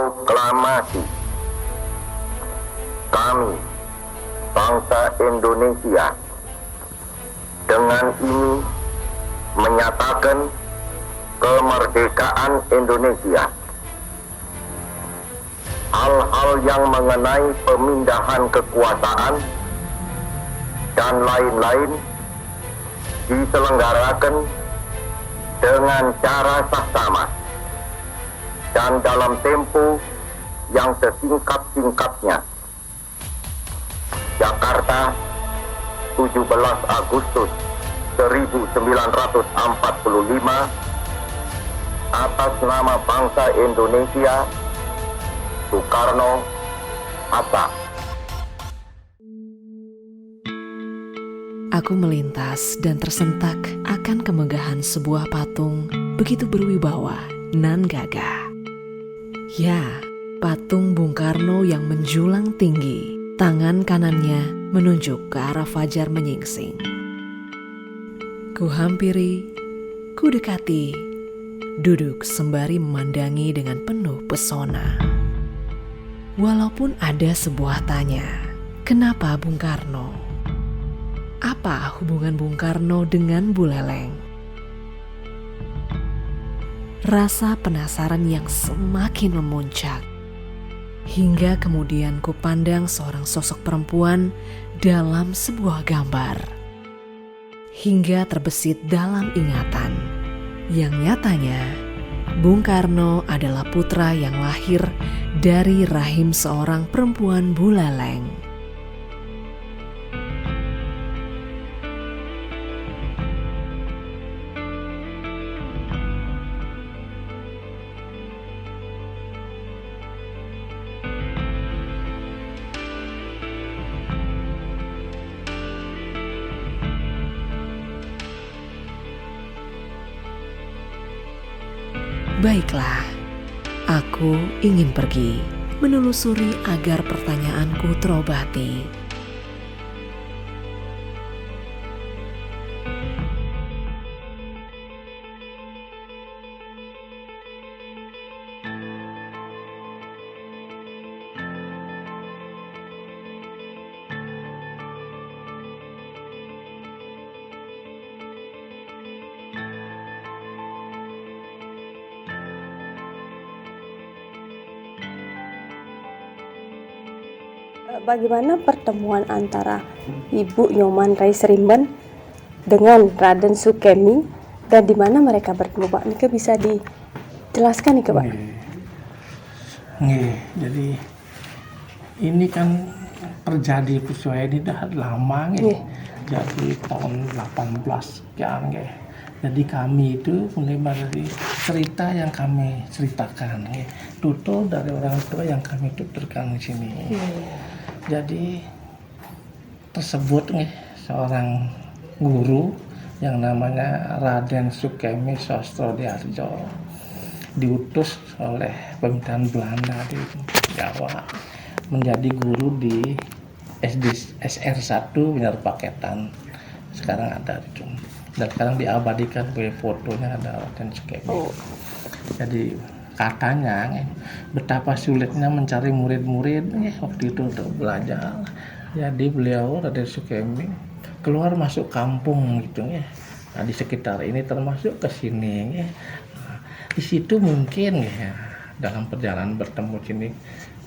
Proklamasi. Kami, bangsa Indonesia, dengan ini menyatakan kemerdekaan Indonesia. Hal-hal yang mengenai pemindahan kekuasaan dan lain-lain diselenggarakan dengan cara saksama dan dalam tempo yang sesingkat-singkatnya. Jakarta, 17 Agustus 1945, atas nama bangsa Indonesia, Soekarno, Hatta. Aku melintas dan tersentak akan kemegahan sebuah patung begitu berwibawa nan gagah. Ya, patung Bung Karno yang menjulang tinggi, tangan kanannya menunjuk ke arah fajar menyingsing. Ku hampiri, ku dekati, duduk sembari memandangi dengan penuh pesona. Walaupun ada sebuah tanya, kenapa Bung Karno? Apa hubungan Bung Karno dengan Buleleng? Rasa penasaran yang semakin memuncak, hingga kemudian ku pandang seorang sosok perempuan dalam sebuah gambar, hingga terbesit dalam ingatan, yang nyatanya Bung Karno adalah putra yang lahir dari rahim seorang perempuan Buleleng. Baiklah, aku ingin pergi menelusuri agar pertanyaanku terobati. Bagaimana pertemuan antara Ibu Nyoman Rais-Rimben dengan Raden Sukemi dan di mana mereka bertemu, Pak? Nika bisa dijelaskan nih, Pak? Jadi ini kan terjadi peristiwa ini dah lama Jadi tahun 18 sekian Jadi kami itu mulai dari cerita yang kami ceritakan tutur dari orang tua yang kami tuturkan di sini. Jadi tersebut seorang guru yang namanya Raden Sukemi Sostrodiarjo diutus oleh pemerintahan Belanda di Jawa menjadi guru di SR1 Bina Paketan. Sekarang ada itu. Dan sekarang diabadikan sebagai fotonya ada Raden Sukemi. Jadi katanya betapa sulitnya mencari murid-murid waktu itu untuk belajar. Jadi beliau Raden Sukemi keluar masuk kampung gitu Nah, di sekitar ini termasuk ke sini di situ mungkin dalam perjalanan bertemu sini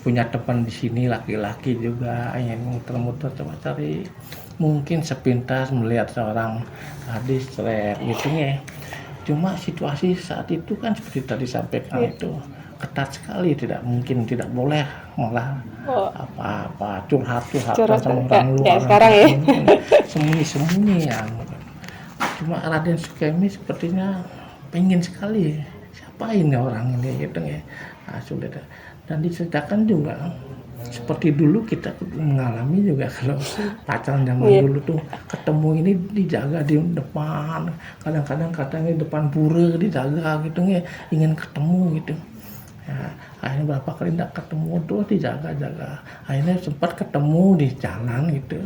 punya teman di sini laki-laki juga yang muter-muter coba cari, mungkin sepintas melihat seorang gadis gitu Cuma situasi saat itu kan seperti tadi sampaikan itu ketat sekali, tidak mungkin, tidak boleh malah apa-apa curhat sama orang luar. Sekarang sembunyi-sembunyi Cuma Raden Sukemi sepertinya pengen sekali siapa ini orang ini gitu sulit. Dan diceritakan juga seperti dulu kita mengalami juga kalau pacaran zaman dulu tuh ketemu ini dijaga di depan, kadang-kadang katanya depan pura dijaga gitu ingin ketemu gitu. Akhirnya berapa kali tidak ketemu tuh dijaga-jaga. Akhirnya sempat ketemu di jalan gitu.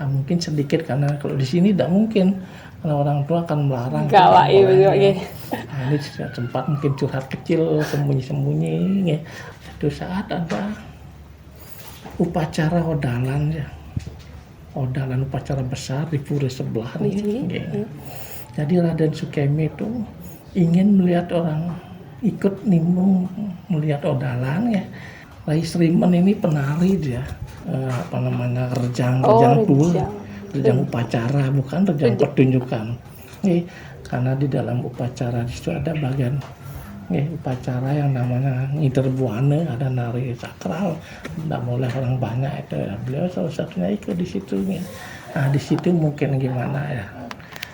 Mungkin sedikit karena kalau di sini tidak mungkin karena orang tua akan melarang. Galak ini sempat mungkin curhat kecil sembunyi-sembunyi. Suatu saat ada upacara odalan ya. Odalan upacara besar di pura sebelah nih. Ya. Jadi Raden Sukemi itu ingin melihat orang ikut nimbrung melihat odalan ya. Rai Srimen ini penari dia, rejang upacara, bukan rejang pertunjukan. Karena di dalam upacara itu ada bagian upacara yang namanya ngider buana, ada nari sakral, tidak boleh orang banyak itu. Beliau salah satunya ikut di situ. Nah di situ mungkin gimana ya?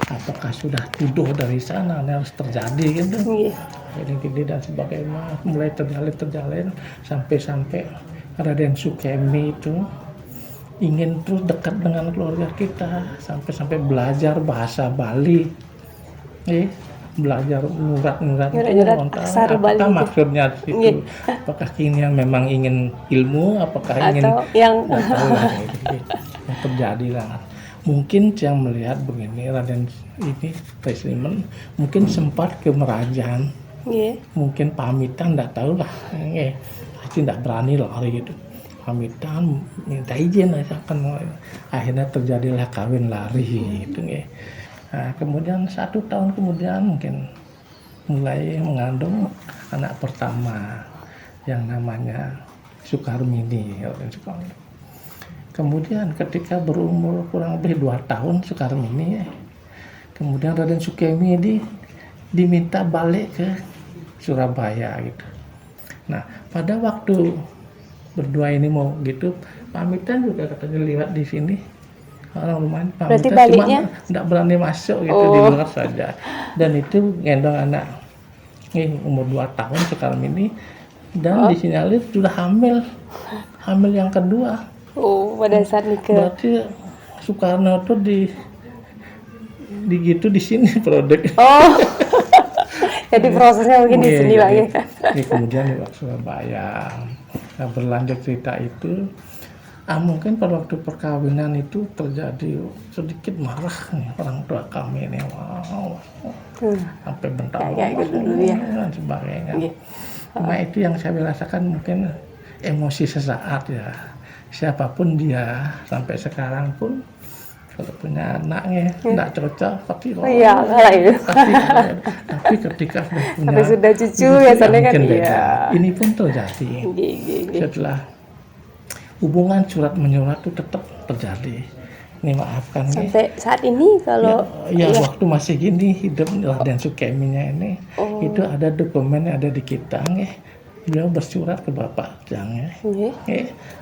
Apakah sudah tuduh dari sana harus terjadi gitu? Gini dan sebagainya, mulai terjalin sampai Raden Sukemi itu ingin terus dekat dengan keluarga kita, sampai belajar bahasa Bali, belajar nurat apakah maksudnya itu? Apakah ini yang memang ingin ilmu, apakah ingin yang terjadi lah. Mungkin yang melihat begini Raden ini Srimen mungkin sempat ke Merajan. Mungkin pamitan, tidak tahu lah, pasti tidak berani lari gitu, pamitan minta izin akhirnya terjadilah kawin lari gitu. Nah, kemudian 1 tahun kemudian mungkin mulai mengandung anak pertama yang namanya Sukarmini. Kemudian ketika berumur kurang lebih 2 tahun Sukarmini, kemudian Raden Sukemi diminta balik ke Surabaya gitu. Nah pada waktu berdua ini mau gitu pamitan juga katanya lewat di sini orang lumayan pamitan, cuma tidak berani masuk gitu di luar saja. Dan itu gendong anak umur 2 tahun sekarang ini dan disinyalir sudah hamil yang kedua. Pada saat nikah. Berarti Soekarno tuh di sini produk. Jadi prosesnya mungkin di sini Pak ya. Kemudian di Surabaya. Nah, berlanjut cerita itu, mungkin pada waktu perkawinan itu terjadi sedikit marah nih orang tua kami ini, sampai bentak dan sebagainya. Cuma itu yang saya rasakan mungkin emosi sesaat ya. Siapapun dia sampai sekarang pun kalau punya anaknya tidak cocok tapi tapi ketika sudah cucu biasanya kan ini pun terjadi. Setelah hubungan surat menyurat itu tetap terjadi. Ini maafkan sampai saat ini kalau waktu masih gini hidup Raden Sukeminya ini itu ada dokumennya ada di kita beliau bersurat ke Bapak Jang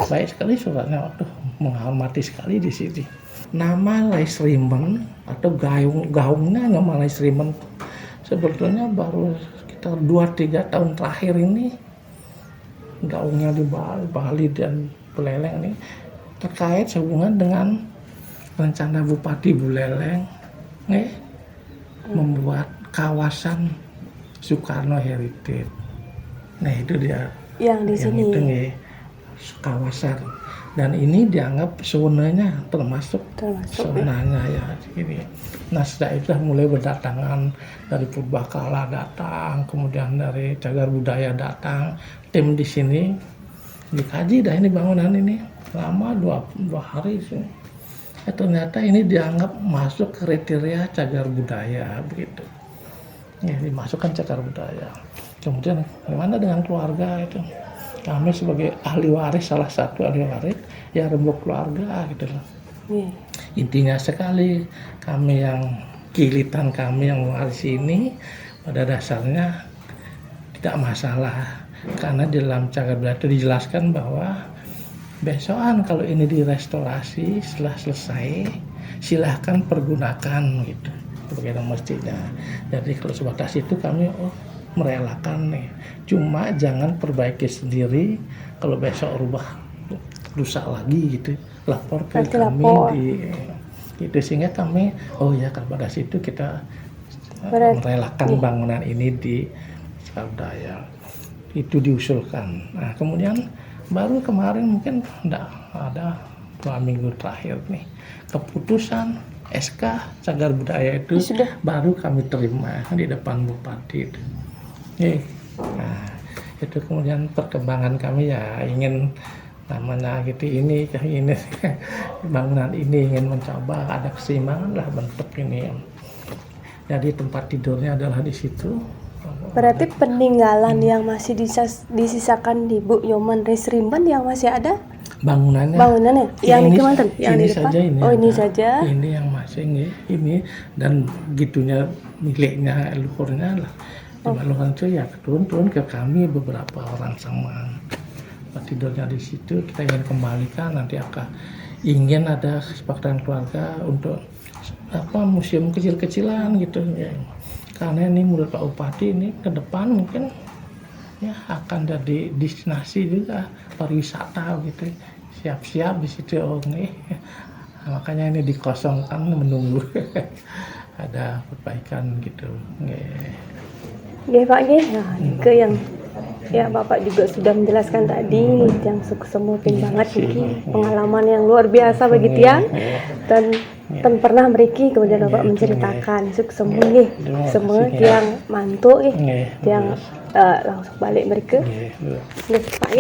baik sekali suratnya waktu menghormati sekali di sini. Nama Rai Srimen atau gaungnya nama Rai Srimen sebetulnya baru sekitar 2-3 tahun terakhir ini gaungnya di Bali dan Buleleng ini terkait hubungan dengan rencana Bupati Buleleng membuat kawasan Soekarno Heritage. Nah itu dia yang di sini itu kawasan. Dan ini dianggap zonanya termasuk zonanya ya ini. Nah setelah itu mulai berdatangan dari Purbakala datang, kemudian dari Cagar Budaya datang, tim di sini dikaji dah ini bangunan ini lama 2 hari sini. Ternyata ini dianggap masuk kriteria Cagar Budaya begitu. Ya, dimasukkan Cagar Budaya. Kemudian gimana dengan keluarga itu? Kami sebagai ahli waris, salah satu ahli waris, ya rembuk keluarga gitu loh. Intinya sekali, kami yang kilitan kami yang waris ini pada dasarnya tidak masalah. Karena di dalam Cagar Budaya itu dijelaskan bahwa besokan kalau ini direstorasi setelah selesai, silahkan pergunakan gitu. Bagaimana mestinya. Jadi kalau sebatas itu kami merelakan nih. Cuma jangan perbaiki sendiri. Kalau besok rubah rusak lagi gitu, lapor ke kami itu sehingga kami pada situ kita merelakan bangunan ini di Budaya. Itu diusulkan. Nah kemudian baru kemarin mungkin tidak ada 2 minggu terakhir nih keputusan SK Cagar Budaya itu baru kami terima di depan Bupati itu. Nah, Itu kemudian perkembangan kami ya ingin namanya gitu ini bangunan ini ingin mencoba ada keseimbangan lah bentuk ini. Jadi tempat tidurnya adalah di situ. Berarti peninggalan yang masih disisakan di Bu Nyoman Resrimban yang masih ada bangunannya ya, yang ini, di Kemanten, yang ini di depan. saja ini Oh, ini ada. saja. Ini yang masih ini dan gitunya miliknya leluhurnya lah. Leluhur itu ya turun ke kami beberapa orang sama tidurnya di situ. Kita ingin kembalikan, nanti akan ingin ada kesepakatan keluarga untuk museum kecil-kecilan gitu ya. Karena ini menurut Pak Bupati ini ke depan mungkin ya akan jadi destinasi juga pariwisata gitu. Siap-siap di situ makanya ini dikosongkan menunggu ada perbaikan gitu. Pak Nah, ke yang ya Bapak juga sudah menjelaskan tadi yang semu banget ini pengalaman yang luar biasa bagi tiang dan pernah meriki kemudian Bapak menceritakan semu semua tiang mantu tiang langsung balik mereka. Pak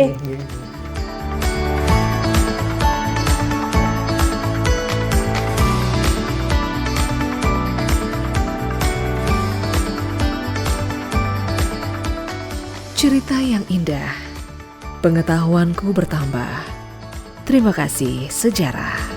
Cerita yang indah, pengetahuanku bertambah. Terima kasih sejarah.